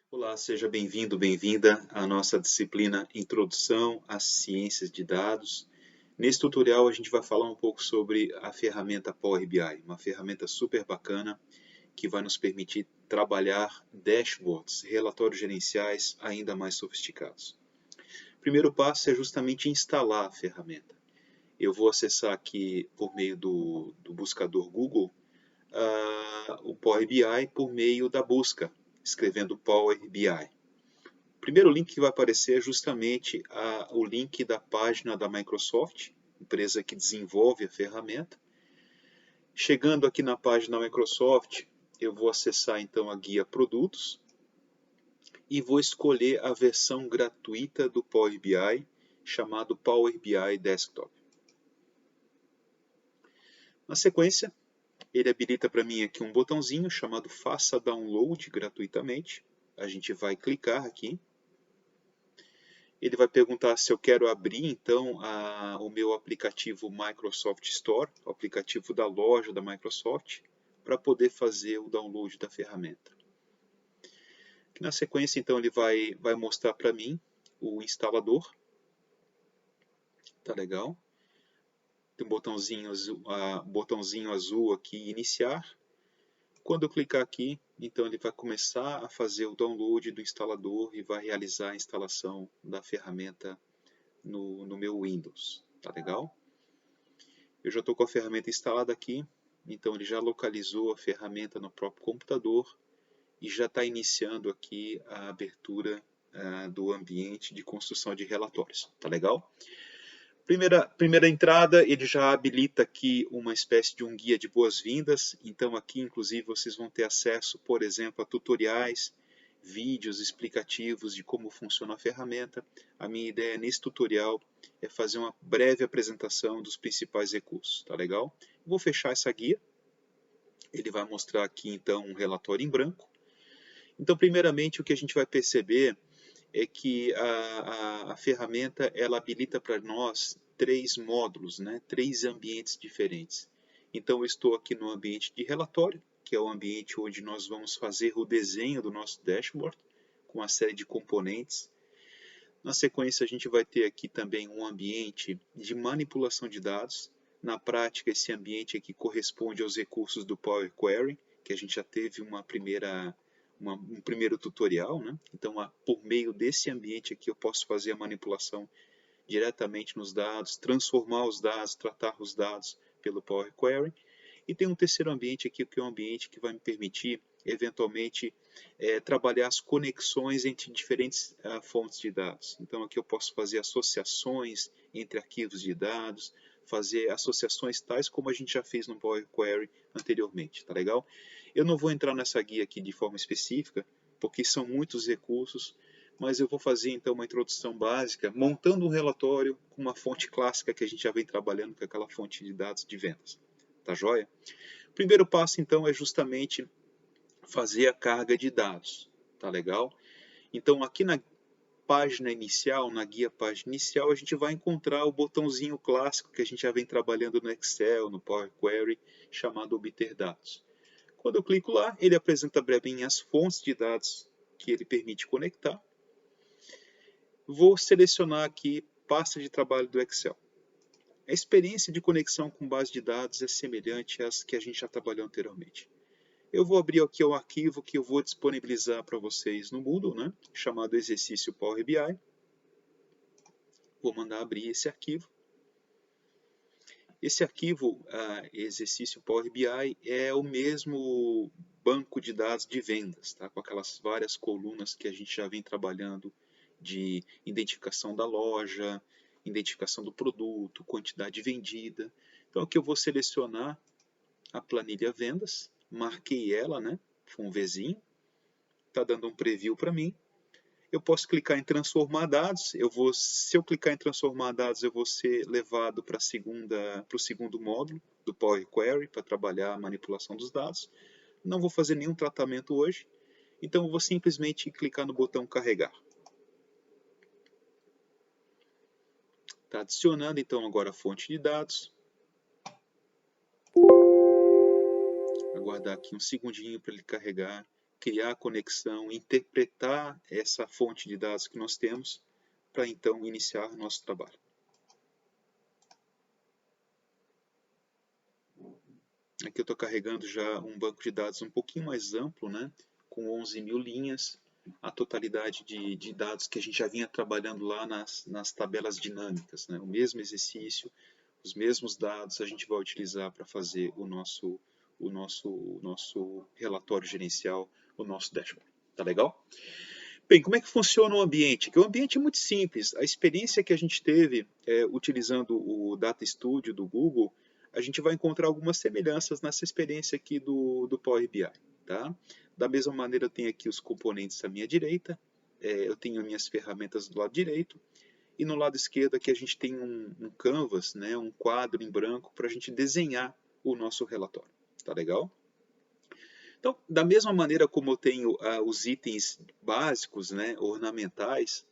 Olá, seja bem-vindo, bem-vinda à nossa disciplina Introdução às Ciências de Dados. Nesse tutorial a gente vai falar um pouco sobre a ferramenta Power BI, uma ferramenta super bacana que vai nos permitir trabalhar dashboards, relatórios gerenciais ainda mais sofisticados. O primeiro passo é justamente instalar a ferramenta. Eu vou acessar aqui por meio do buscador Google o Power BI por meio da busca, escrevendo Power BI. O primeiro link que vai aparecer é justamente o link da página da Microsoft, empresa que desenvolve a ferramenta. Chegando aqui na página da Microsoft, eu vou acessar então a guia Produtos e vou escolher a versão gratuita do Power BI, chamado Power BI Desktop. Na sequência, ele habilita para mim aqui um botãozinho chamado Faça Download gratuitamente. A gente vai clicar aqui. Ele vai perguntar se eu quero abrir então o meu aplicativo Microsoft Store, o aplicativo da loja da Microsoft, para poder fazer o download da ferramenta. Na sequência, então, ele vai mostrar para mim o instalador. Tá legal. Tem um botãozinho azul aqui, iniciar. Quando eu clicar aqui, então ele vai começar a fazer o download do instalador e vai realizar a instalação da ferramenta no meu Windows. Tá legal? Eu já estou com a ferramenta instalada aqui, então ele já localizou a ferramenta no próprio computador e já está iniciando aqui a abertura do ambiente de construção de relatórios. Tá legal? Primeira entrada, ele já habilita aqui uma espécie de um guia de boas-vindas. Então aqui, inclusive, vocês vão ter acesso, por exemplo, a tutoriais, vídeos explicativos de como funciona a ferramenta. A minha ideia nesse tutorial é fazer uma breve apresentação dos principais recursos. Tá legal? Vou fechar essa guia. Ele vai mostrar aqui, então, um relatório em branco. Então, primeiramente, o que a gente vai perceber é que a ferramenta ela habilita para nós três módulos, né? Três ambientes diferentes. Então eu estou aqui no ambiente de relatório, que é o ambiente onde nós vamos fazer o desenho do nosso dashboard, com uma série de componentes. Na sequência a gente vai ter aqui também um ambiente de manipulação de dados. Na prática esse ambiente aqui corresponde aos recursos do Power Query, que a gente já teve um primeiro tutorial, né? Então, por meio desse ambiente aqui, eu posso fazer a manipulação diretamente nos dados, transformar os dados, tratar os dados pelo Power Query. E tem um terceiro ambiente aqui, que é um ambiente que vai me permitir, eventualmente, trabalhar as conexões entre diferentes fontes de dados. Então, aqui eu posso fazer associações entre arquivos de dados, fazer associações tais como a gente já fez no Power Query anteriormente, tá legal? Eu não vou entrar nessa guia aqui de forma específica, porque são muitos recursos, mas eu vou fazer então uma introdução básica, montando um relatório com uma fonte clássica que a gente já vem trabalhando, que é aquela fonte de dados de vendas. Tá joia? O primeiro passo então é justamente fazer a carga de dados, tá legal? Então aqui na página inicial, na guia página inicial, a gente vai encontrar o botãozinho clássico que a gente já vem trabalhando no Excel, no Power Query, chamado Obter Dados. Quando eu clico lá, ele apresenta brevemente as fontes de dados que ele permite conectar. Vou selecionar aqui pasta de trabalho do Excel. A experiência de conexão com base de dados é semelhante às que a gente já trabalhou anteriormente. Eu vou abrir aqui o arquivo que eu vou disponibilizar para vocês no Moodle, né, chamado Exercício Power BI. Vou mandar abrir esse arquivo. Esse arquivo, Exercício Power BI, é o mesmo banco de dados de vendas, tá? Com aquelas várias colunas que a gente já vem trabalhando de identificação da loja, identificação do produto, quantidade vendida. Então aqui eu vou selecionar a planilha vendas, marquei ela, né, com um Vzinho, está dando um preview para mim. Eu posso clicar em transformar dados, se eu clicar em transformar dados, eu vou ser levado para o segundo módulo do Power Query, para trabalhar a manipulação dos dados. Não vou fazer nenhum tratamento hoje, então eu vou simplesmente clicar no botão carregar. Está adicionando então agora a fonte de dados. Aguardar aqui um segundinho para ele carregar criar a conexão, interpretar essa fonte de dados que nós temos, para então iniciar o nosso trabalho. Aqui eu estou carregando já um banco de dados um pouquinho mais amplo, né, com 11.000 linhas, a totalidade de dados que a gente já vinha trabalhando lá nas tabelas dinâmicas, né, o mesmo exercício, os mesmos dados a gente vai utilizar para fazer o nosso relatório gerencial, o nosso dashboard. Tá legal? Bem, como é que funciona o ambiente? O ambiente é muito simples. A experiência que a gente teve utilizando o Data Studio do Google, a gente vai encontrar algumas semelhanças nessa experiência aqui do Power BI. Tá? Da mesma maneira, eu tenho aqui os componentes à minha direita, eu tenho as minhas ferramentas do lado direito, e no lado esquerdo aqui a gente tem um canvas, né, um quadro em branco para a gente desenhar o nosso relatório. Tá legal? Então, da mesma maneira como eu tenho os itens básicos, né, ornamentais,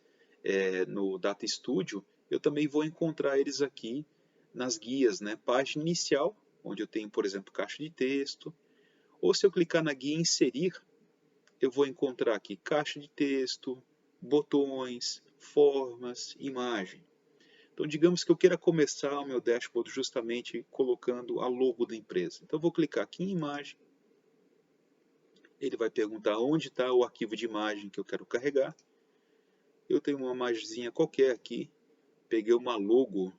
no Data Studio, eu também vou encontrar eles aqui nas guias, né, página inicial, onde eu tenho, por exemplo, caixa de texto, ou se eu clicar na guia Inserir, eu vou encontrar aqui caixa de texto, botões, formas, imagem. Então, digamos que eu queira começar o meu dashboard justamente colocando a logo da empresa. Então, eu vou clicar aqui em imagem, ele vai perguntar onde está o arquivo de imagem que eu quero carregar. Eu tenho uma imagenzinha qualquer aqui, peguei uma logo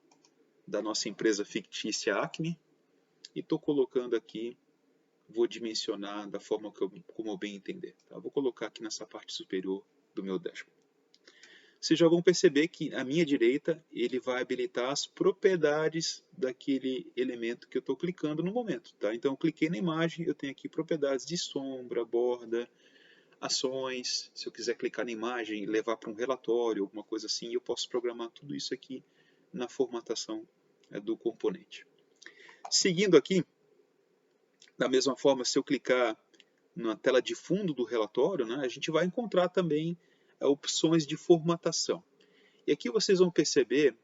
da nossa empresa fictícia Acme e estou colocando aqui, vou dimensionar da forma como eu bem entender. Tá? Vou colocar aqui nessa parte superior do meu dashboard. Vocês já vão perceber que à minha direita ele vai habilitar as propriedades daquele elemento que eu estou clicando no momento. Tá? Então eu cliquei na imagem, eu tenho aqui propriedades de sombra, borda, ações. Se eu quiser clicar na imagem e levar para um relatório, alguma coisa assim, eu posso programar tudo isso aqui na formatação do componente. Seguindo aqui, da mesma forma, se eu clicar na tela de fundo do relatório, né, a gente vai encontrar também opções de formatação. E aqui vocês vão perceber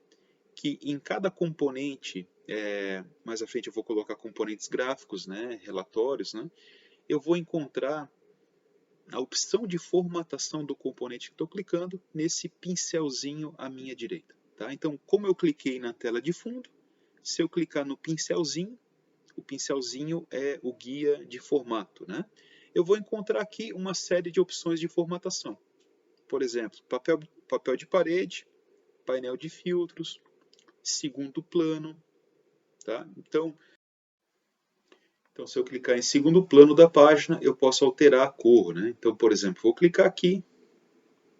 que em cada componente, mais à frente eu vou colocar componentes gráficos, né, relatórios, né, eu vou encontrar a opção de formatação do componente que estou clicando nesse pincelzinho à minha direita. Tá? Então, como eu cliquei na tela de fundo, se eu clicar no pincelzinho, o pincelzinho é o guia de formato, né? Eu vou encontrar aqui uma série de opções de formatação. Por exemplo, papel de parede, painel de filtros, segundo plano. Tá? Então, se eu clicar em segundo plano da página, eu posso alterar a cor. Né? Então, por exemplo, vou clicar aqui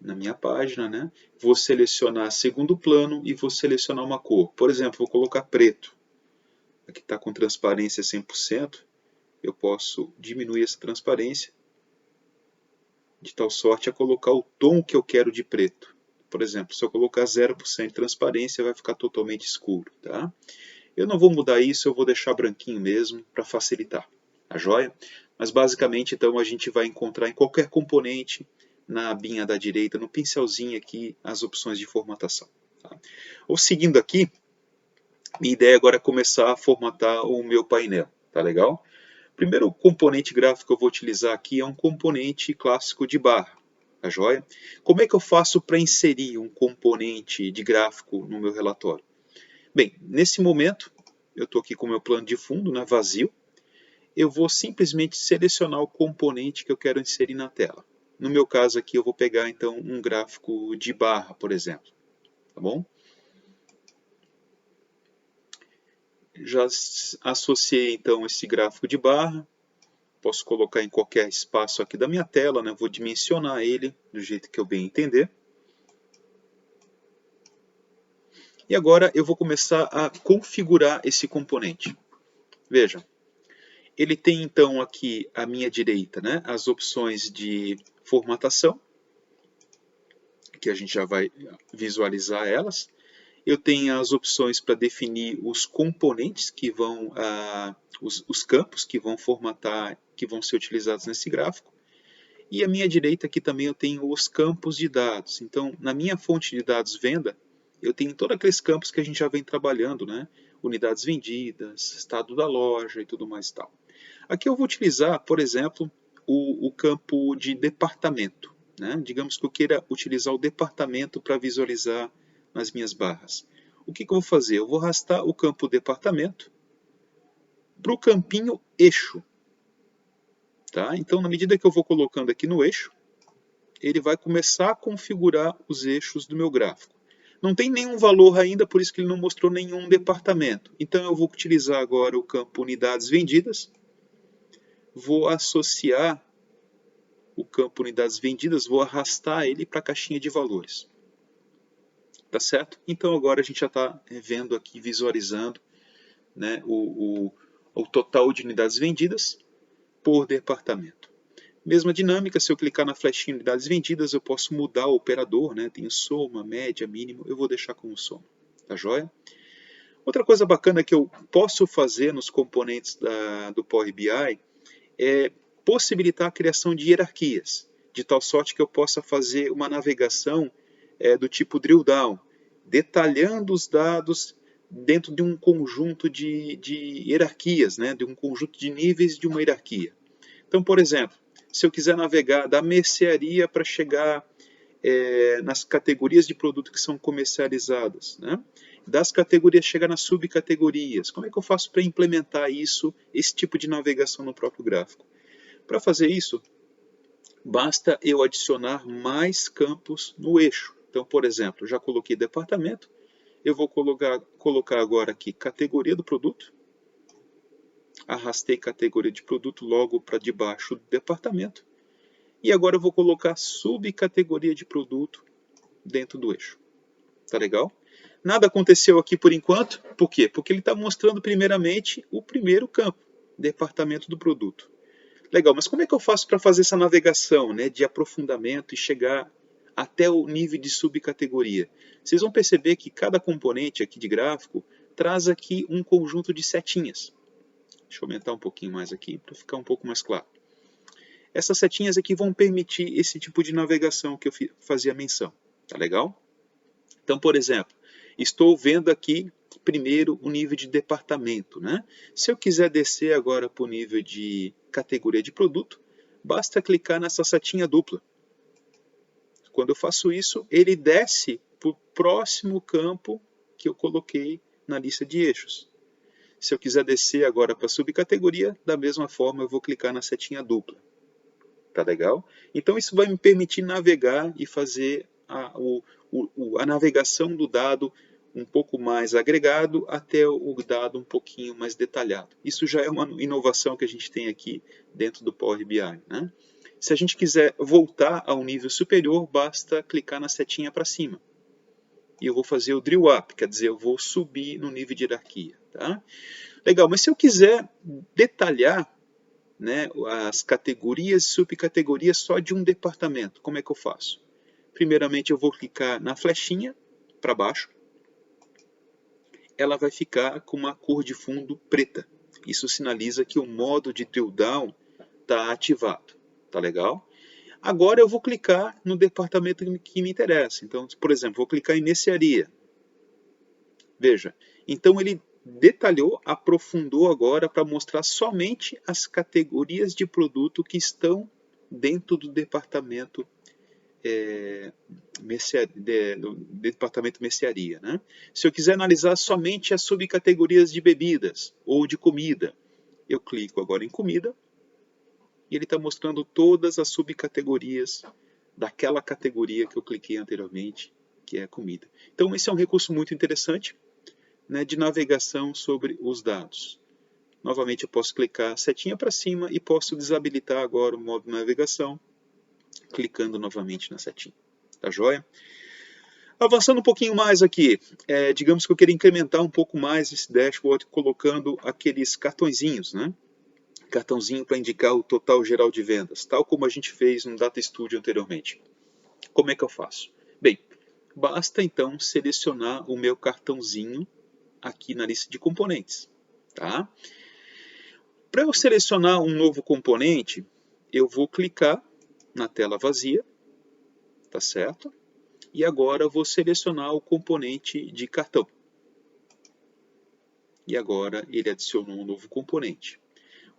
na minha página, né? Vou selecionar segundo plano e vou selecionar uma cor. Por exemplo, vou colocar preto. Aqui está com transparência 100%. Eu posso diminuir essa transparência de tal sorte a colocar o tom que eu quero de preto. Por exemplo, se eu colocar 0% de transparência, vai ficar totalmente escuro. Tá? Eu não vou mudar isso, eu vou deixar branquinho mesmo para facilitar. A joia? Mas basicamente, então, a gente vai encontrar em qualquer componente, na abinha da direita, no pincelzinho aqui, as opções de formatação. Tá? Ou seguindo aqui, minha ideia agora é começar a formatar o meu painel. Tá legal? Primeiro componente gráfico que eu vou utilizar aqui é um componente clássico de barra. Tá joia? Como é que eu faço para inserir um componente de gráfico no meu relatório? Bem, nesse momento, eu estou aqui com o meu plano de fundo, né, vazio. Eu vou simplesmente selecionar o componente que eu quero inserir na tela. No meu caso aqui, eu vou pegar então um gráfico de barra, por exemplo. Tá bom? Já associei então esse gráfico de barra. Posso colocar em qualquer espaço aqui da minha tela, né? Vou dimensionar ele do jeito que eu bem entender. E agora eu vou começar a configurar esse componente. Veja, ele tem então aqui à minha direita, né, as opções de formatação, que a gente já vai visualizar elas. Eu tenho as opções para definir os componentes que vão, os campos que vão formatar, que vão ser utilizados nesse gráfico. E à minha direita aqui também eu tenho os campos de dados. Então, na minha fonte de dados venda, eu tenho todos aqueles campos que a gente já vem trabalhando, né? Unidades vendidas, estado da loja e tudo mais e tal. Aqui eu vou utilizar, por exemplo, o campo de departamento, né? Digamos que eu queira utilizar o departamento para visualizar nas minhas barras. O que eu vou fazer? Eu vou arrastar o campo departamento para o campinho eixo. Tá? Então, na medida que eu vou colocando aqui no eixo, ele vai começar a configurar os eixos do meu gráfico. Não tem nenhum valor ainda, por isso que ele não mostrou nenhum departamento. Então, eu vou utilizar agora o campo unidades vendidas. Vou associar o campo unidades vendidas, vou arrastar ele para a caixinha de valores. Tá certo? Então, agora a gente já está vendo aqui, visualizando, né, o total de unidades vendidas por departamento. Mesma dinâmica, se eu clicar na flechinha unidades vendidas, eu posso mudar o operador, né? Tem soma, média, mínimo, eu vou deixar como soma, tá joia? Outra coisa bacana que eu posso fazer nos componentes do Power BI é possibilitar a criação de hierarquias, de tal sorte que eu possa fazer uma navegação do tipo drill down, detalhando os dados dentro de um conjunto de hierarquias, né? De um conjunto de níveis de uma hierarquia. Então, por exemplo, se eu quiser navegar da mercearia para chegar nas categorias de produto que são comercializadas, né? Das categorias chegar nas subcategorias, como é que eu faço para implementar isso, esse tipo de navegação no próprio gráfico? Para fazer isso, basta eu adicionar mais campos no eixo. Então, por exemplo, já coloquei departamento, eu vou colocar agora aqui categoria do produto, arrastei categoria de produto logo para debaixo do departamento. E agora eu vou colocar subcategoria de produto dentro do eixo. Tá legal? Nada aconteceu aqui por enquanto. Por quê? Porque ele está mostrando primeiramente o primeiro campo, departamento do produto. Legal, mas como é que eu faço para fazer essa navegação, né, de aprofundamento e chegar até o nível de subcategoria? Vocês vão perceber que cada componente aqui de gráfico traz aqui um conjunto de setinhas. Deixa eu aumentar um pouquinho mais aqui para ficar um pouco mais claro. Essas setinhas aqui vão permitir esse tipo de navegação que eu fazia menção. Tá legal? Então, por exemplo, estou vendo aqui primeiro o nível de departamento, né? Se eu quiser descer agora para o nível de categoria de produto, basta clicar nessa setinha dupla. Quando eu faço isso, ele desce para o próximo campo que eu coloquei na lista de eixos. Se eu quiser descer agora para a subcategoria, da mesma forma eu vou clicar na setinha dupla. Tá legal? Então isso vai me permitir navegar e fazer a navegação do dado um pouco mais agregado até o dado um pouquinho mais detalhado. Isso já é uma inovação que a gente tem aqui dentro do Power BI, né? Se a gente quiser voltar a um nível superior, basta clicar na setinha para cima. E eu vou fazer o drill up, quer dizer, eu vou subir no nível de hierarquia. Tá? Legal, mas se eu quiser detalhar, né, as categorias e subcategorias só de um departamento, como é que eu faço? Primeiramente eu vou clicar na flechinha para baixo. Ela vai ficar com uma cor de fundo preta. Isso sinaliza que o modo de drill down está ativado. Tá legal? Agora eu vou clicar no departamento que me interessa. Então, por exemplo, vou clicar em mercearia. Veja, então ele detalhou, aprofundou agora para mostrar somente as categorias de produto que estão dentro do departamento mercearia. Né? Se eu quiser analisar somente as subcategorias de bebidas ou de comida, eu clico agora em comida e ele está mostrando todas as subcategorias daquela categoria que eu cliquei anteriormente, que é a comida. Então esse é um recurso muito interessante, né, de navegação sobre os dados. Novamente eu posso clicar setinha para cima e posso desabilitar agora o modo de navegação, clicando novamente na setinha. Tá joia? Avançando um pouquinho mais aqui, digamos que eu queria incrementar um pouco mais esse dashboard colocando aqueles cartõezinhos, né? Cartãozinho para indicar o total geral de vendas, tal como a gente fez no Data Studio anteriormente. Como é que eu faço? Bem, basta então selecionar o meu cartãozinho aqui na lista de componentes. Tá? Para eu selecionar um novo componente, eu vou clicar na tela vazia, tá certo? E agora eu vou selecionar o componente de cartão. E agora ele adicionou um novo componente.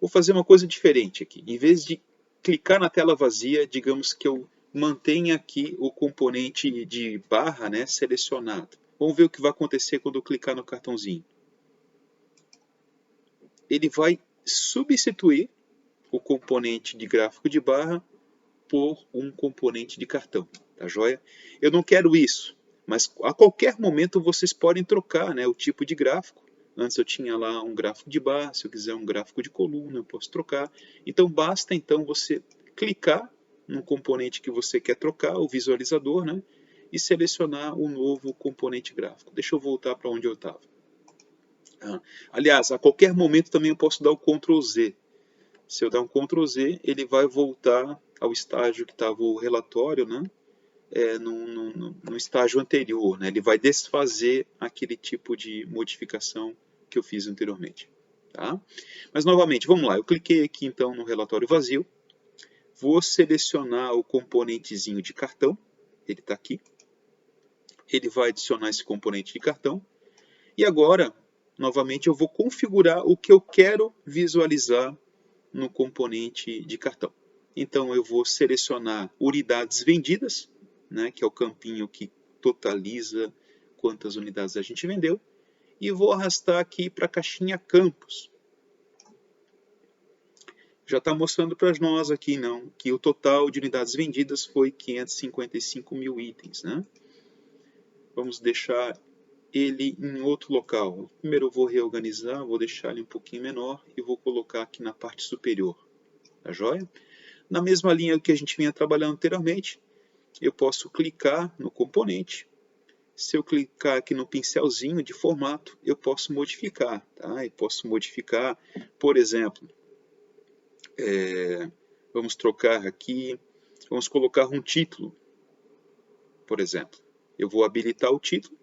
Vou fazer uma coisa diferente aqui. Em vez de clicar na tela vazia, digamos que eu mantenha aqui o componente de barra, né, selecionado. Vamos ver o que vai acontecer quando eu clicar no cartãozinho. Ele vai substituir o componente de gráfico de barra por um componente de cartão, tá joia? Eu não quero isso, mas a qualquer momento vocês podem trocar, né, o tipo de gráfico. Antes eu tinha lá um gráfico de barra, se eu quiser um gráfico de coluna, eu posso trocar. Então basta então você clicar no componente que você quer trocar, o visualizador, né, e selecionar o novo componente gráfico. Deixa eu voltar para onde eu estava. Aliás, a qualquer momento também eu posso dar o Ctrl Z. Se eu der um Ctrl Z, ele vai voltar ao estágio que estava o relatório, né? No estágio anterior, né? Ele vai desfazer aquele tipo de modificação que eu fiz anteriormente. Tá? Mas novamente, vamos lá. Eu cliquei aqui então no relatório vazio. Vou selecionar o componentezinho de cartão. Ele está aqui. Ele vai adicionar esse componente de cartão. E agora, novamente, eu vou configurar o que eu quero visualizar no componente de cartão. Então eu vou selecionar unidades vendidas, né, que é o campinho que totaliza quantas unidades a gente vendeu, e vou arrastar aqui para a caixinha campos. Já está mostrando para nós aqui não, que o total de unidades vendidas foi 555 mil itens. Né? Vamos deixar ele em outro local. Primeiro eu vou reorganizar, vou deixar ele um pouquinho menor e vou colocar aqui na parte superior. Tá joia? Na mesma linha que a gente vinha trabalhando anteriormente, eu posso clicar no componente. Se eu clicar aqui no pincelzinho de formato, eu posso modificar. Tá? Eu posso modificar, por exemplo, vamos trocar aqui, vamos colocar um título, por exemplo. Eu vou habilitar o título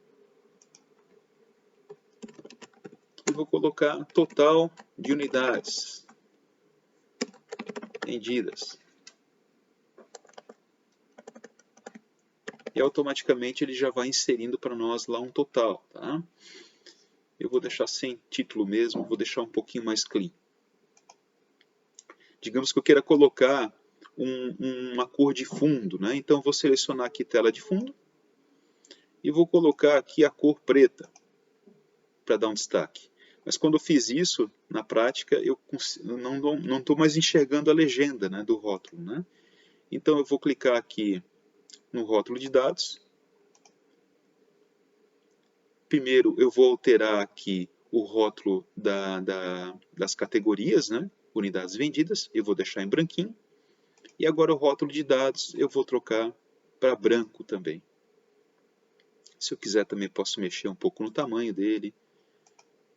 e vou colocar total de unidades vendidas. E automaticamente ele já vai inserindo para nós lá um total. Tá? Eu vou deixar sem título mesmo, vou deixar um pouquinho mais clean. Digamos que eu queira colocar uma cor de fundo, né? Então eu vou selecionar aqui tela de fundo e vou colocar aqui a cor preta para dar um destaque. Mas quando eu fiz isso, na prática, eu não estou mais enxergando a legenda, né, do rótulo. Né? Então eu vou clicar aqui no rótulo de dados. Primeiro eu vou alterar aqui o rótulo das categorias, né, unidades vendidas, eu vou deixar em branquinho. E agora o rótulo de dados eu vou trocar para branco também. Se eu quiser também posso mexer um pouco no tamanho dele.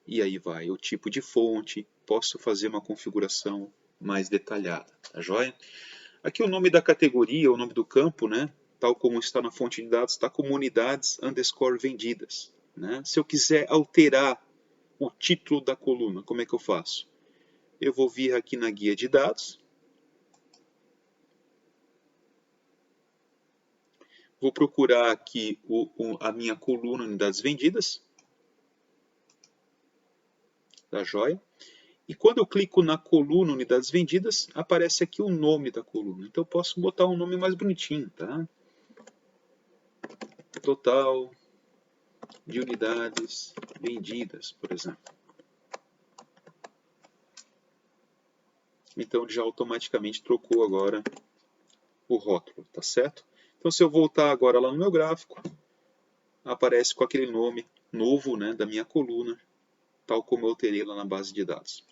E aí vai o tipo de fonte, posso fazer uma configuração mais detalhada, tá joia? Aqui o nome da categoria, o nome do campo, né, tal como está na fonte de dados, está como unidades _ vendidas. Né? Se eu quiser alterar o título da coluna, como é que eu faço? Eu vou vir aqui na guia de dados, vou procurar aqui a minha coluna unidades vendidas, da joia. E quando eu clico na coluna unidades vendidas, aparece aqui o nome da coluna. Então eu posso botar um nome mais bonitinho, tá? Total de unidades vendidas, por exemplo. Então ele já automaticamente trocou agora o rótulo, tá certo? Então se eu voltar agora lá no meu gráfico, aparece com aquele nome novo, né, da minha coluna, tal como eu alterei lá na base de dados.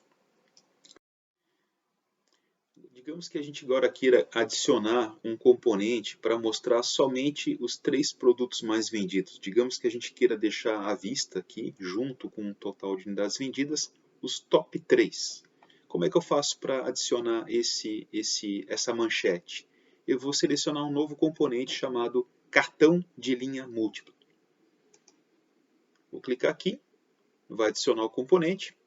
Digamos que a gente agora queira adicionar um componente para mostrar somente os 3 produtos mais vendidos. Digamos que a gente queira deixar à vista aqui, junto com o total de unidades vendidas, os top 3. Como é que eu faço para adicionar essa manchete? Eu vou selecionar um novo componente chamado cartão de linha múltipla. Vou clicar aqui, vai adicionar o componente.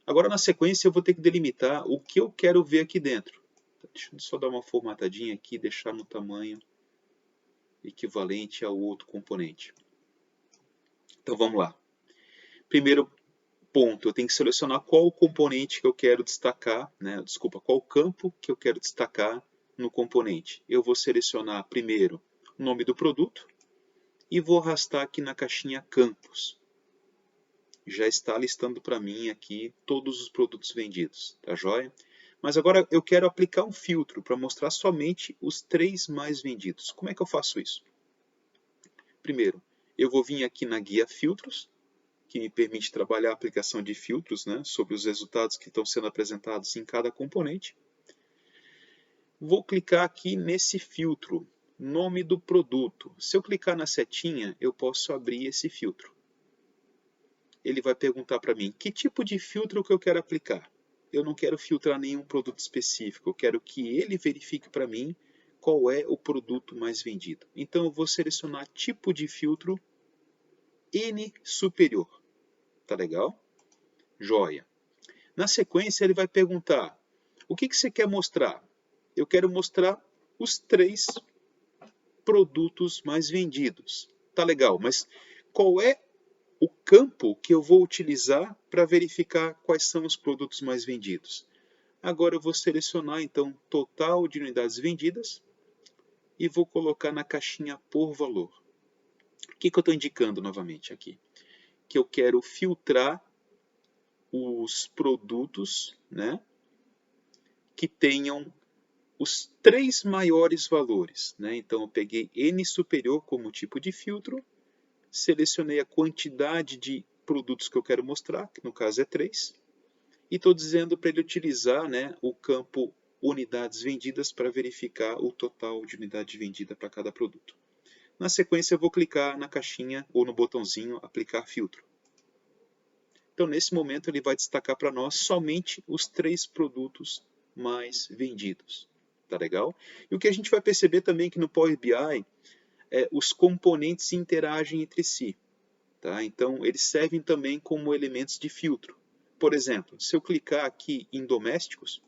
Agora, na sequência, eu vou ter que delimitar o que eu quero ver aqui dentro. Deixa eu só dar uma formatadinha aqui e deixar no tamanho equivalente ao outro componente. Então, vamos lá. Primeiro, ponto, eu tenho que selecionar qual o componente que eu quero destacar, né? Desculpa, qual campo que eu quero destacar no componente. Eu vou selecionar primeiro o nome do produto e vou arrastar aqui na caixinha campos. Já está listando para mim aqui todos os produtos vendidos, tá joia? Mas agora eu quero aplicar um filtro para mostrar somente os 3 mais vendidos. Como é que eu faço isso? Primeiro, eu vou vir aqui na guia filtros, que me permite trabalhar a aplicação de filtros, né, sobre os resultados que estão sendo apresentados em cada componente. Vou clicar aqui nesse filtro, nome do produto. Se eu clicar na setinha, eu posso abrir esse filtro. Ele vai perguntar para mim que tipo de filtro que eu quero aplicar. Eu não quero filtrar nenhum produto específico, eu quero que ele verifique para mim qual é o produto mais vendido. Então eu vou selecionar tipo de filtro N superior. Tá legal? Joia. Na sequência ele vai perguntar, o que você quer mostrar? Eu quero mostrar os 3 produtos mais vendidos. Tá legal, mas qual é o campo que eu vou utilizar para verificar quais são os produtos mais vendidos? Agora eu vou selecionar então total de unidades vendidas e vou colocar na caixinha por valor. O que eu estou indicando novamente aqui? Que eu quero filtrar os produtos, né, que tenham os 3 maiores valores, né? Então eu peguei N superior como tipo de filtro, selecionei a quantidade de produtos que eu quero mostrar, que no caso é 3, e estou dizendo para ele utilizar, né, o campo unidades vendidas para verificar o total de unidade vendida para cada produto. Na sequência eu vou clicar na caixinha ou no botãozinho aplicar filtro. Então nesse momento ele vai destacar para nós somente os 3 produtos mais vendidos. Tá legal? E o que a gente vai perceber também que no Power BI, os componentes interagem entre si. Tá? Então eles servem também como elementos de filtro. Por exemplo, se eu clicar aqui em domésticos,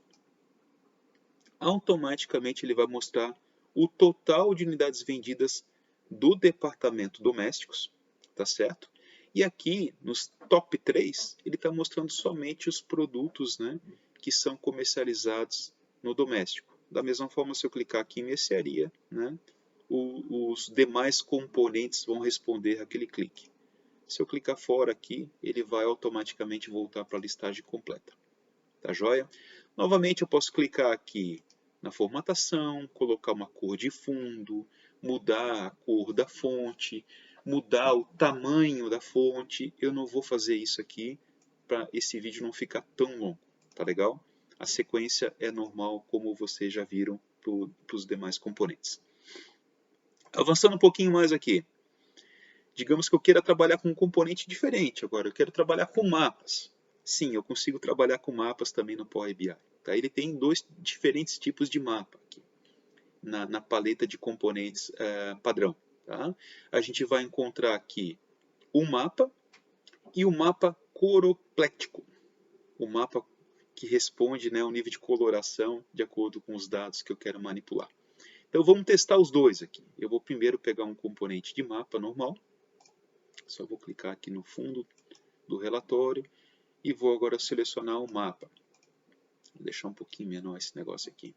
automaticamente ele vai mostrar o total de unidades vendidas do departamento domésticos, tá certo? E aqui, nos top 3, ele está mostrando somente os produtos, né, que são comercializados no doméstico. Da mesma forma, se eu clicar aqui em mercearia, né, os demais componentes vão responder aquele clique. Se eu clicar fora aqui, ele vai automaticamente voltar para a listagem completa. Tá joia? Novamente, eu posso clicar aqui na formatação, colocar uma cor de fundo, mudar a cor da fonte, mudar o tamanho da fonte. Eu não vou fazer isso aqui para esse vídeo não ficar tão longo, tá legal? A sequência é normal, como vocês já viram para os demais componentes. Avançando um pouquinho mais aqui. Digamos que eu queira trabalhar com um componente diferente agora, eu quero trabalhar com mapas. Sim, eu consigo trabalhar com mapas também no Power BI. Tá? Ele tem 2 diferentes tipos de mapa aqui, na paleta de componentes padrão. Tá? A gente vai encontrar aqui um mapa e o mapa coroplético. O mapa que responde, né, ao nível de coloração de acordo com os dados que eu quero manipular. Então vamos testar os dois aqui. Eu vou primeiro pegar um componente de mapa normal. Só vou clicar aqui no fundo do relatório e vou agora selecionar o mapa. Vou deixar um pouquinho menor esse negócio aqui.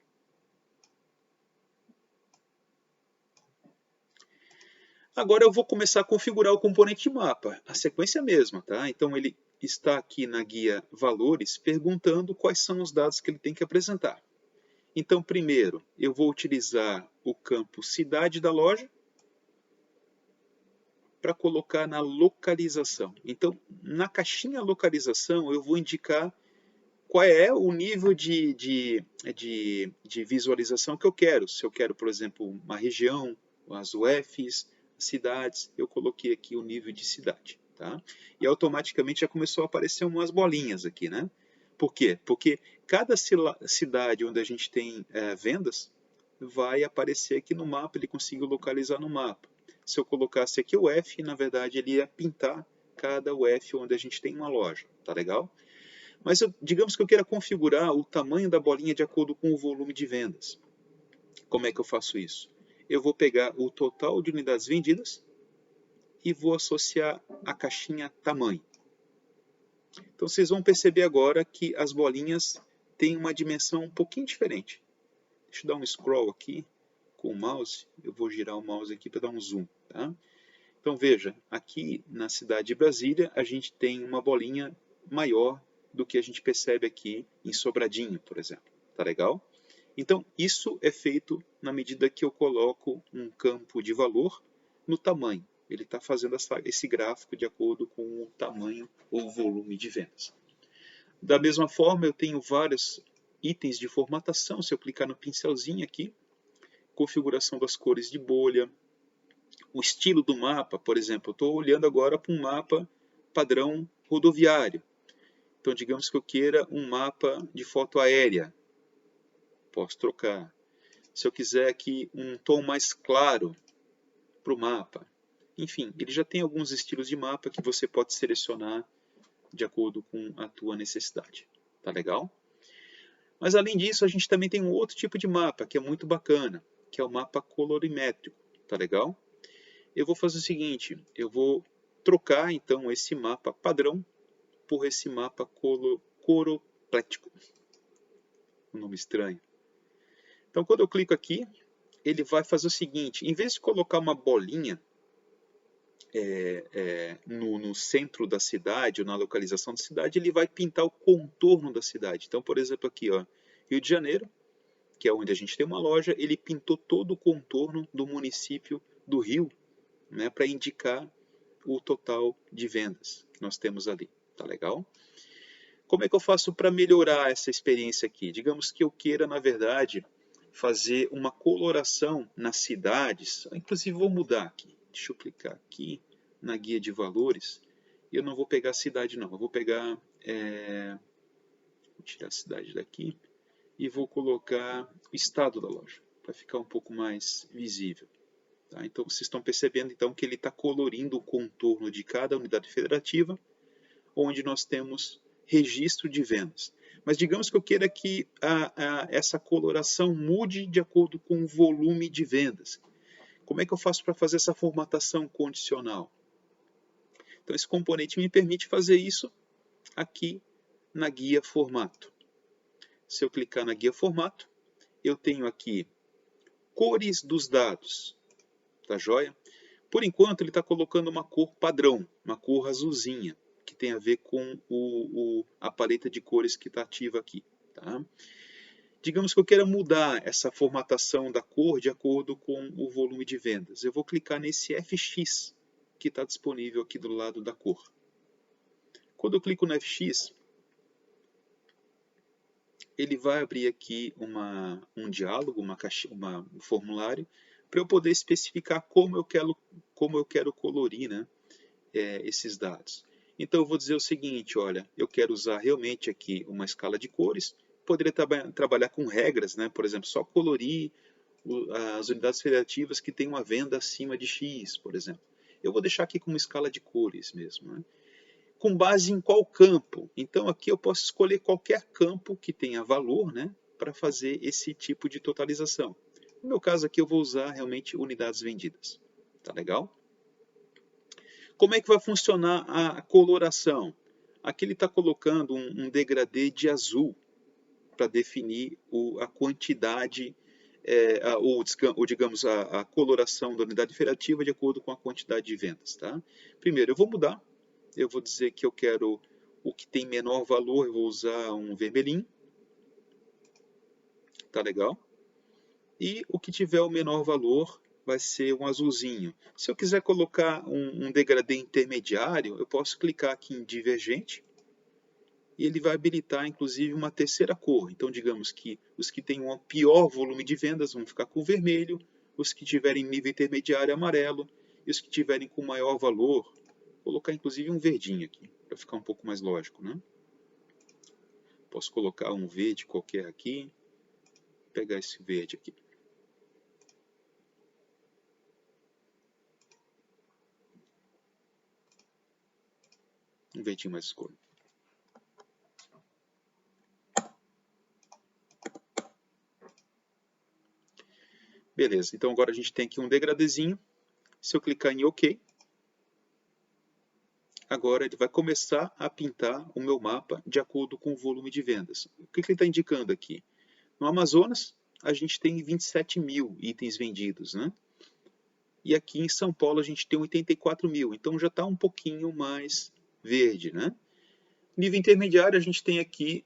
Agora eu vou começar a configurar o componente de mapa. A sequência é a mesma, tá? Então ele está aqui na guia valores perguntando quais são os dados que ele tem que apresentar. Então primeiro eu vou utilizar o campo cidade da loja para colocar na localização. Então, na caixinha localização, eu vou indicar qual é o nível de visualização que eu quero. Se eu quero, por exemplo, uma região, as UFs, cidades, eu coloquei aqui o nível de cidade. Tá? E automaticamente já começou a aparecer umas bolinhas aqui. Né? Por quê? Porque cada cidade onde a gente tem vendas vai aparecer aqui no mapa, ele consegue localizar no mapa. Se eu colocasse aqui o F, na verdade ele ia pintar cada UF onde a gente tem uma loja, tá legal? Mas digamos que eu queira configurar o tamanho da bolinha de acordo com o volume de vendas. Como é que eu faço isso? Eu vou pegar o total de unidades vendidas e vou associar a caixinha tamanho. Então vocês vão perceber agora que as bolinhas têm uma dimensão um pouquinho diferente. Deixa eu dar um scroll aqui com o mouse. Eu vou girar o mouse aqui para dar um zoom. Tá? Então veja, aqui na cidade de Brasília a gente tem uma bolinha maior do que a gente percebe aqui em Sobradinho, por exemplo. Tá legal? Então isso é feito na medida que eu coloco um campo de valor no tamanho. Ele está fazendo esse gráfico de acordo com o tamanho ou volume de vendas. Da mesma forma, eu tenho vários itens de formatação. Se eu clicar no pincelzinho aqui, configuração das cores de bolha, o estilo do mapa, por exemplo, eu estou olhando agora para um mapa padrão rodoviário. Então, digamos que eu queira um mapa de foto aérea. Posso trocar. Se eu quiser aqui um tom mais claro para o mapa. Enfim, ele já tem alguns estilos de mapa que você pode selecionar de acordo com a tua necessidade. Tá legal? Mas além disso, a gente também tem um outro tipo de mapa que é muito bacana, que é o mapa colorimétrico. Tá legal? Eu vou fazer o seguinte, eu vou trocar então esse mapa padrão por esse mapa coroplético. Um nome estranho. Então quando eu clico aqui, ele vai fazer o seguinte, em vez de colocar uma bolinha no centro da cidade, ou na localização da cidade, ele vai pintar o contorno da cidade. Então, por exemplo, aqui, ó, Rio de Janeiro, que é onde a gente tem uma loja, ele pintou todo o contorno do município do Rio, né, para indicar o total de vendas que nós temos ali. Tá legal? Como é que eu faço para melhorar essa experiência aqui? Digamos que eu queira, na verdade, fazer uma coloração nas cidades. Inclusive, vou mudar aqui. Deixa eu clicar aqui na guia de valores. Eu não vou pegar a cidade, não. Eu vou pegar... Vou tirar a cidade daqui. E vou colocar o estado da loja, para ficar um pouco mais visível. Tá? Então, vocês estão percebendo então, que ele está colorindo o contorno de cada unidade federativa, onde nós temos registro de vendas. Mas digamos que eu queira que essa coloração mude de acordo com o volume de vendas. Como é que eu faço para fazer essa formatação condicional? Então esse componente me permite fazer isso aqui na guia formato. Se eu clicar na guia formato, eu tenho aqui cores dos dados. Tá joia? Por enquanto ele está colocando uma cor padrão, uma cor azulzinha, que tem a ver com a paleta de cores que está ativa aqui. Tá? Digamos que eu queira mudar essa formatação da cor de acordo com o volume de vendas. Eu vou clicar nesse FX que está disponível aqui do lado da cor. Quando eu clico no FX, ele vai abrir aqui um diálogo, um formulário, para eu poder especificar como eu quero colorir, né, esses dados. Então eu vou dizer o seguinte, olha, eu quero usar realmente aqui uma escala de cores, poderia trabalhar com regras, né, por exemplo, só colorir as unidades federativas que têm uma venda acima de X, por exemplo. Eu vou deixar aqui com uma escala de cores mesmo, né? Com base em qual campo? Então aqui eu posso escolher qualquer campo que tenha valor, né, para fazer esse tipo de totalização. No meu caso aqui eu vou usar realmente unidades vendidas. Tá legal? Como é que vai funcionar a coloração? Aqui ele está colocando um degradê de azul para definir a quantidade, ou digamos a coloração da unidade federativa de acordo com a quantidade de vendas. Tá? Primeiro eu vou mudar, eu vou dizer que eu quero o que tem menor valor, eu vou usar um vermelhinho. Tá legal? E o que tiver o menor valor vai ser um azulzinho. Se eu quiser colocar um degradê intermediário, eu posso clicar aqui em divergente e ele vai habilitar inclusive uma terceira cor. Então digamos que os que têm um pior volume de vendas vão ficar com vermelho, os que tiverem nível intermediário amarelo e os que tiverem com maior valor, vou colocar inclusive um verdinho aqui, para ficar um pouco mais lógico, né? Posso colocar um verde qualquer aqui, pegar esse verde aqui. Um verdinho mais escuro. Beleza, então agora a gente tem aqui um degradezinho. Se eu clicar em OK, agora ele vai começar a pintar o meu mapa de acordo com o volume de vendas. O que ele está indicando aqui? No Amazonas, a gente tem 27 mil itens vendidos, né? E aqui em São Paulo a gente tem 84 mil, então já está um pouquinho mais verde, né? Nível intermediário a gente tem aqui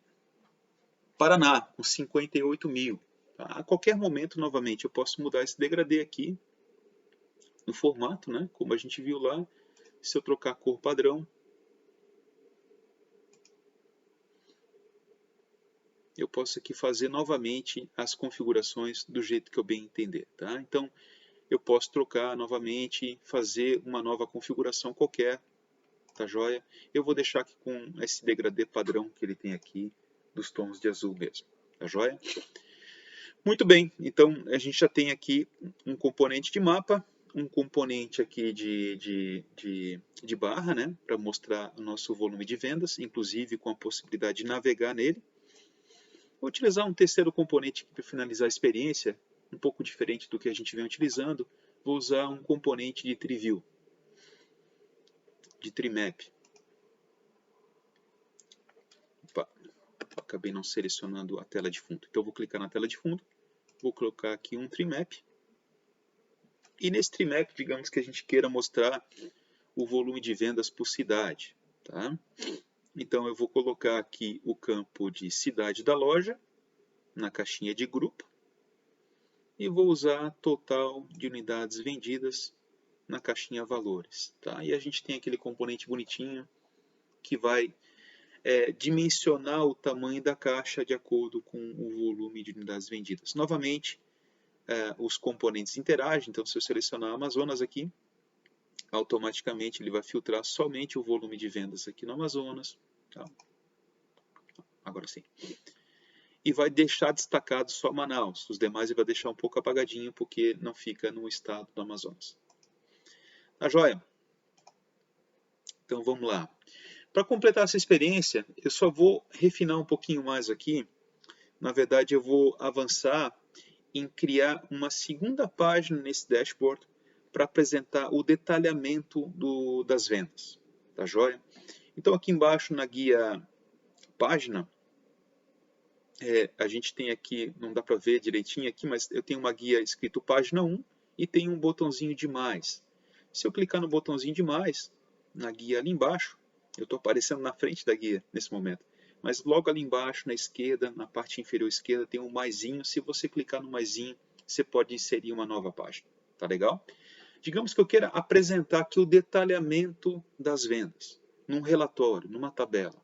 Paraná, com 58 mil. Tá? A qualquer momento, novamente, eu posso mudar esse degradê aqui no formato, né? Como a gente viu lá, se eu trocar a cor padrão, eu posso aqui fazer novamente as configurações do jeito que eu bem entender. Tá? Então, eu posso trocar novamente, fazer uma nova configuração qualquer, tá joia? Eu vou deixar aqui com esse degradê padrão que ele tem aqui, dos tons de azul mesmo, tá joia? Muito bem, então a gente já tem aqui um componente de mapa, um componente aqui de barra, né, para mostrar o nosso volume de vendas, inclusive com a possibilidade de navegar nele. Vou utilizar um terceiro componente para finalizar a experiência, um pouco diferente do que a gente vem utilizando. Vou usar um componente de TreeView, de TreeMap. Opa, acabei não selecionando a tela de fundo. Então vou clicar na tela de fundo, vou colocar aqui um TreeMap. E nesse TreeMap, digamos que a gente queira mostrar o volume de vendas por cidade. Tá? Então eu vou colocar aqui o campo de cidade da loja, na caixinha de grupo. E vou usar total de unidades vendidas na caixinha valores. Tá? E a gente tem aquele componente bonitinho que vai dimensionar o tamanho da caixa de acordo com o volume de unidades vendidas. Novamente, os componentes interagem, então se eu selecionar Amazonas aqui, automaticamente ele vai filtrar somente o volume de vendas aqui no Amazonas. Tá? Agora sim. E vai deixar destacado só Manaus. Os demais ele vai deixar um pouco apagadinho porque não fica no estado do Amazonas. Tá joia? Então vamos lá. Para completar essa experiência, eu só vou refinar um pouquinho mais aqui. Na verdade, eu vou avançar em criar uma segunda página nesse dashboard para apresentar o detalhamento das vendas. Tá joia? Então aqui embaixo na guia página, a gente tem aqui, não dá para ver direitinho aqui, mas eu tenho uma guia escrito página 1 e tem um botãozinho de mais. Se eu clicar no botãozinho de mais, na guia ali embaixo, eu estou aparecendo na frente da guia nesse momento, mas logo ali embaixo, na esquerda, na parte inferior esquerda, tem um maisinho. Se você clicar no maisinho, você pode inserir uma nova página. Tá legal? Digamos que eu queira apresentar aqui o detalhamento das vendas, num relatório, numa tabela.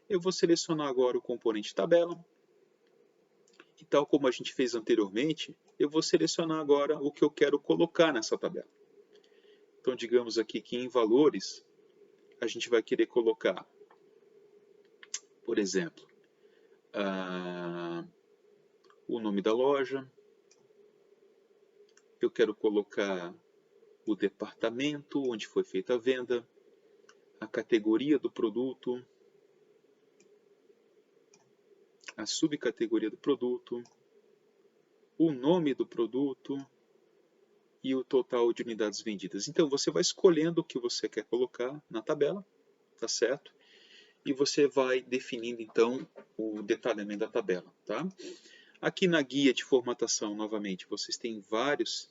Eu vou selecionar agora o componente tabela. E tal como a gente fez anteriormente, eu vou selecionar agora o que eu quero colocar nessa tabela. Então, digamos aqui que em valores, a gente vai querer colocar, por exemplo, o nome da loja. Eu quero colocar o departamento onde foi feita a venda, a categoria do produto, a subcategoria do produto, o nome do produto e o total de unidades vendidas. Então você vai escolhendo o que você quer colocar na tabela, tá certo? E você vai definindo então o detalhamento da tabela, tá? Aqui na guia de formatação, novamente, vocês têm várias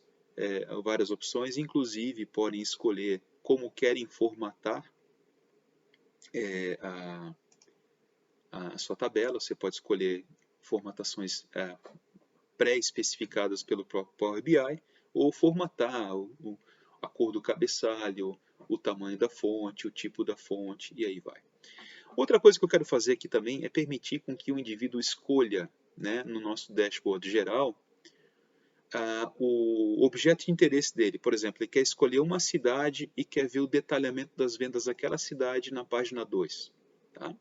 opções, inclusive podem escolher como querem formatar a sua tabela. Você pode escolher formatações pré-especificadas pelo próprio Power BI, ou formatar a cor do cabeçalho, o tamanho da fonte, o tipo da fonte, e aí vai. Outra coisa que eu quero fazer aqui também é permitir com que o indivíduo escolha, né, no nosso dashboard geral, o objeto de interesse dele. Por exemplo, ele quer escolher uma cidade e quer ver o detalhamento das vendas daquela cidade na página 2. Tá?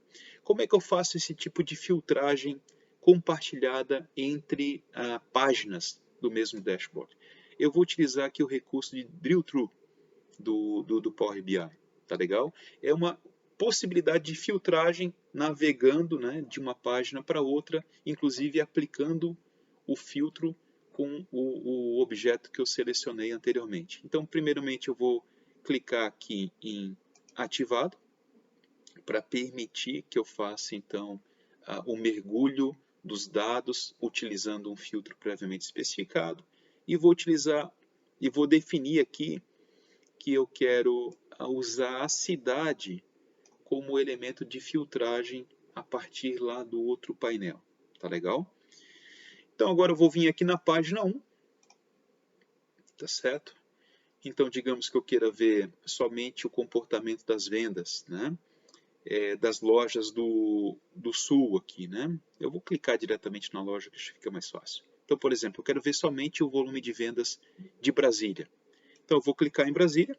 Como é que eu faço esse tipo de filtragem compartilhada entre páginas do mesmo dashboard? Eu vou utilizar aqui o recurso de Drill Through do Power BI. Tá legal? É uma possibilidade de filtragem navegando, né, de uma página para outra, inclusive aplicando o filtro com o objeto que eu selecionei anteriormente. Então, primeiramente, eu vou clicar aqui em ativado para permitir que eu faça então o mergulho dos dados utilizando um filtro previamente especificado e vou definir aqui que eu quero usar a cidade como elemento de filtragem a partir lá do outro painel. Tá legal? Então agora eu vou vir aqui na página 1, tá certo? Então digamos que eu queira ver somente o comportamento das vendas, né? Das lojas do sul aqui, né? Eu vou clicar diretamente na loja que fica mais fácil. Então, por exemplo, eu quero ver somente o volume de vendas de Brasília. Então eu vou clicar em Brasília,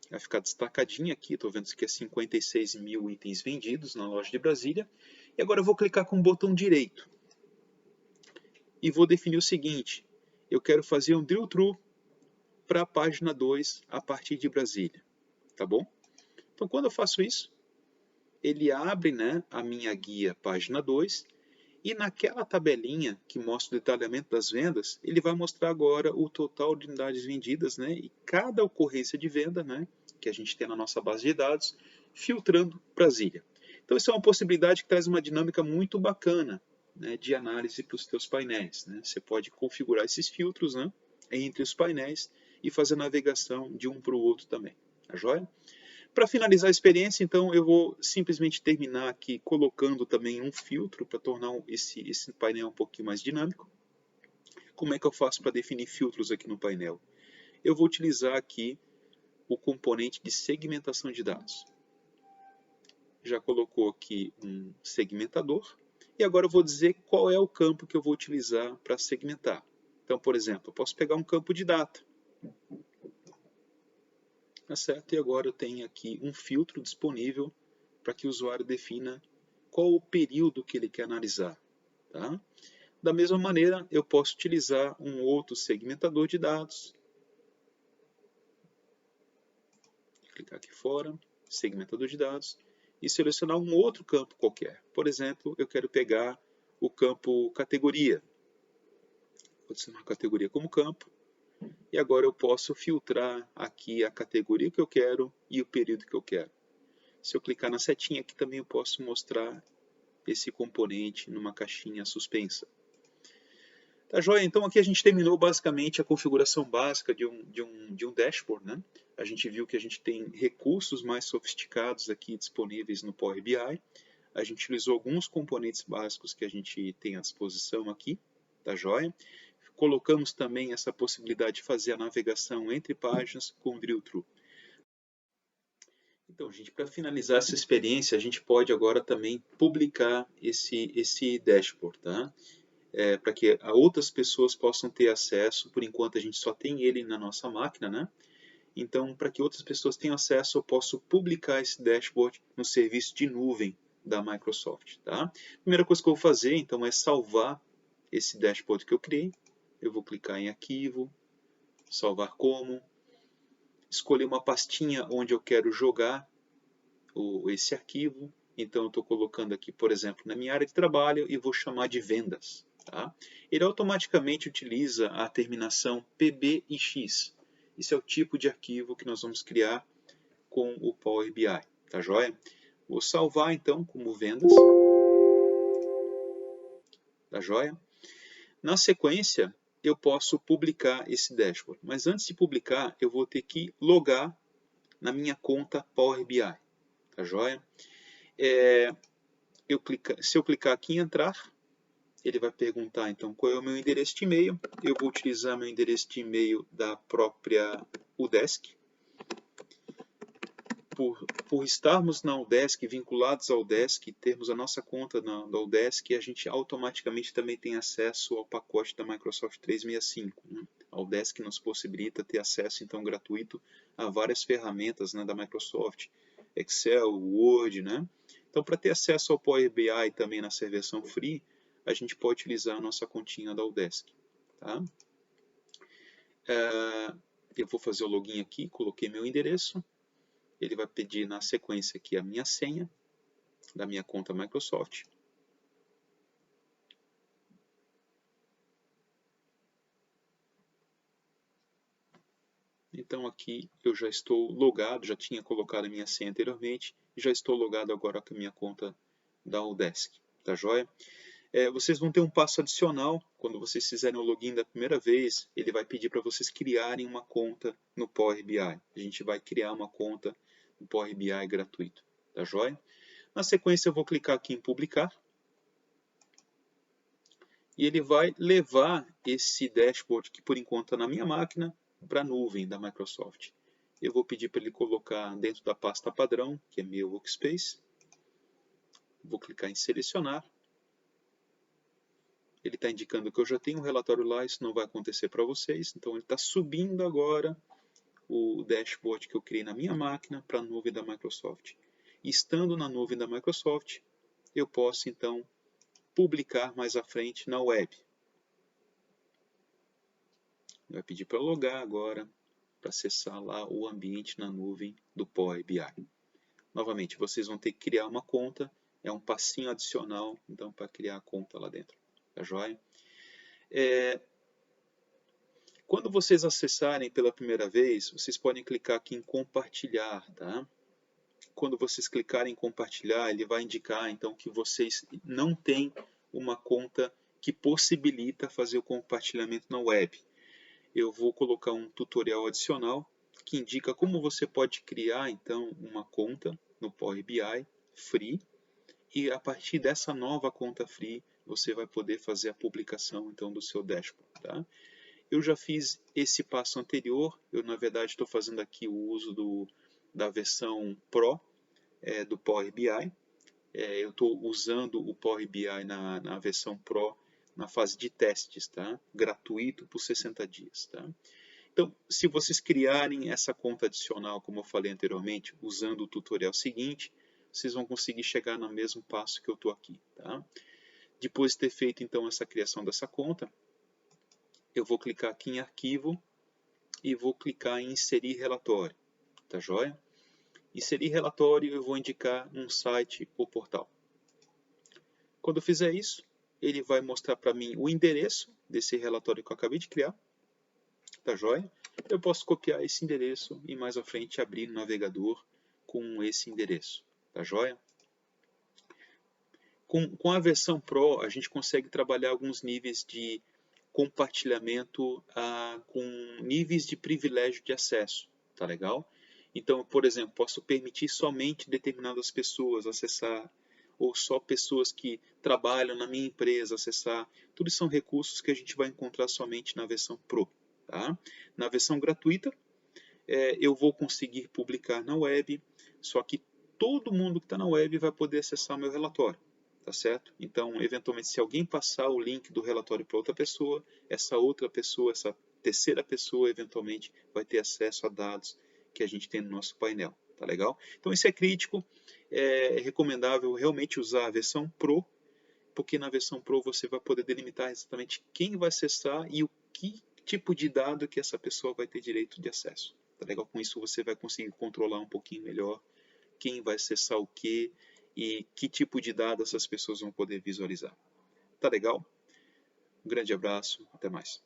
vai ficar destacadinho aqui, estou vendo que é 56 mil itens vendidos na loja de Brasília. E agora eu vou clicar com o botão direito e vou definir o seguinte, eu quero fazer um drill through para a página 2 a partir de Brasília, tá bom? Então quando eu faço isso, ele abre, né, a minha guia página 2 e naquela tabelinha que mostra o detalhamento das vendas, ele vai mostrar agora o total de unidades vendidas, né, e cada ocorrência de venda, né, que a gente tem na nossa base de dados, filtrando Brasília. Então isso é uma possibilidade que traz uma dinâmica muito bacana, né, de análise para os teus painéis, né? Você pode configurar esses filtros, né, entre os painéis e fazer navegação de um para o outro também, tá joia? Para finalizar a experiência, então, eu vou simplesmente terminar aqui colocando também um filtro para tornar esse painel um pouquinho mais dinâmico. Como é que eu faço para definir filtros aqui no painel? Eu vou utilizar aqui o componente de segmentação de dados. Já colocou aqui um segmentador. E agora eu vou dizer qual é o campo que eu vou utilizar para segmentar. Então, por exemplo, eu posso pegar um campo de data. Tá certo? E agora eu tenho aqui um filtro disponível para que o usuário defina qual o período que ele quer analisar. Tá? Da mesma maneira, eu posso utilizar um outro segmentador de dados. Clicar aqui fora, segmentador de dados, e selecionar um outro campo qualquer. Por exemplo, eu quero pegar o campo categoria. Vou adicionar a categoria como campo. E agora eu posso filtrar aqui a categoria que eu quero e o período que eu quero. Se eu clicar na setinha aqui também eu posso mostrar esse componente numa caixinha suspensa. Tá joia? Então aqui a gente terminou basicamente a configuração básica de um dashboard, né? A gente viu que a gente tem recursos mais sofisticados aqui disponíveis no Power BI. A gente utilizou alguns componentes básicos que a gente tem à disposição aqui, tá joia? Colocamos também essa possibilidade de fazer a navegação entre páginas com o drill through. Então, gente, para finalizar essa experiência, a gente pode agora também publicar esse dashboard, tá? Para que outras pessoas possam ter acesso. Por enquanto, a gente só tem ele na nossa máquina, né? Então, para que outras pessoas tenham acesso, eu posso publicar esse dashboard no serviço de nuvem da Microsoft, tá? A primeira coisa que eu vou fazer, então, é salvar esse dashboard que eu criei. Eu vou clicar em arquivo, salvar como, escolher uma pastinha onde eu quero jogar esse arquivo. Então eu estou colocando aqui, por exemplo, na minha área de trabalho e vou chamar de vendas. Tá? Ele automaticamente utiliza a terminação PBIX. Esse é o tipo de arquivo que nós vamos criar com o Power BI. Tá joia? Vou salvar então como vendas. Tá joia? Na sequência, eu posso publicar esse dashboard. Mas antes de publicar, eu vou ter que logar na minha conta Power BI. Tá joia? Se eu clicar aqui em entrar, ele vai perguntar então qual é o meu endereço de e-mail. Eu vou utilizar meu endereço de e-mail da própria UDESC. Por estarmos na UDESC, vinculados ao UDESC, termos a nossa conta da UDESC, a gente automaticamente também tem acesso ao pacote da Microsoft 365. Né? A UDESC nos possibilita ter acesso então gratuito a várias ferramentas, né, da Microsoft, Excel, Word, né? Então, para ter acesso ao Power BI também nessa versão free, a gente pode utilizar a nossa continha da UDESC. Tá? Eu vou fazer o login aqui, coloquei meu endereço. Ele vai pedir na sequência aqui a minha senha da minha conta Microsoft. Então aqui eu já estou logado, já tinha colocado a minha senha anteriormente, e já estou logado agora com a minha conta da Odesk, tá joia? Vocês vão ter um passo adicional, quando vocês fizerem o login da primeira vez, ele vai pedir para vocês criarem uma conta no Power BI. A gente vai criar uma conta no Power BI gratuito, tá joia? Na sequência eu vou clicar aqui em publicar, e ele vai levar esse dashboard, que por enquanto está na minha máquina, para a nuvem da Microsoft. Eu vou pedir para ele colocar dentro da pasta padrão, que é meu Workspace. Vou clicar em selecionar. Ele está indicando que eu já tenho um relatório lá, isso não vai acontecer para vocês. Então ele está subindo agora o dashboard que eu criei na minha máquina para a nuvem da Microsoft. E estando na nuvem da Microsoft, eu posso então publicar mais à frente na web. Vai pedir para logar agora, para acessar lá o ambiente na nuvem do Power BI. Novamente, vocês vão ter que criar uma conta, é um passinho adicional, então, para criar a conta lá dentro. Tá joia? Quando vocês acessarem pela primeira vez, vocês podem clicar aqui em compartilhar, tá? Quando vocês clicarem em compartilhar, ele vai indicar então que vocês não têm uma conta que possibilita fazer o compartilhamento na web. Eu vou colocar um tutorial adicional que indica como você pode criar então uma conta no Power BI free, e a partir dessa nova conta free você vai poder fazer a publicação então do seu dashboard, tá? Eu já fiz esse passo anterior, eu na verdade estou fazendo aqui o uso da versão Pro do Power BI. Eu estou usando o Power BI na versão Pro na fase de testes, tá? Gratuito por 60 dias. Tá? Então, se vocês criarem essa conta adicional, como eu falei anteriormente, usando o tutorial seguinte, vocês vão conseguir chegar no mesmo passo que eu estou aqui. Tá? Depois de ter feito então essa criação dessa conta, eu vou clicar aqui em arquivo e vou clicar em inserir relatório. Tá joia? Inserir relatório, eu vou indicar um site ou portal. Quando eu fizer isso, ele vai mostrar para mim o endereço desse relatório que eu acabei de criar. Tá joia? Eu posso copiar esse endereço e mais à frente abrir no navegador com esse endereço. Tá joia? Com a versão Pro, a gente consegue trabalhar alguns níveis de compartilhamento com níveis de privilégio de acesso. Tá legal? Então, por exemplo, posso permitir somente determinadas pessoas acessar, ou só pessoas que trabalham na minha empresa acessar. Tudo são recursos que a gente vai encontrar somente na versão Pro. Tá? Na versão gratuita, eu vou conseguir publicar na web, só que todo mundo que está na web vai poder acessar o meu relatório. Tá certo? Então, eventualmente, se alguém passar o link do relatório para outra pessoa, essa outra pessoa, essa terceira pessoa, eventualmente, vai ter acesso a dados que a gente tem no nosso painel. Tá legal? Então, isso é crítico. É recomendável realmente usar a versão Pro, porque na versão Pro você vai poder delimitar exatamente quem vai acessar e o que tipo de dado que essa pessoa vai ter direito de acesso. Tá legal? Com isso você vai conseguir controlar um pouquinho melhor quem vai acessar o que e que tipo de dados essas pessoas vão poder visualizar. Tá legal? Um grande abraço, até mais.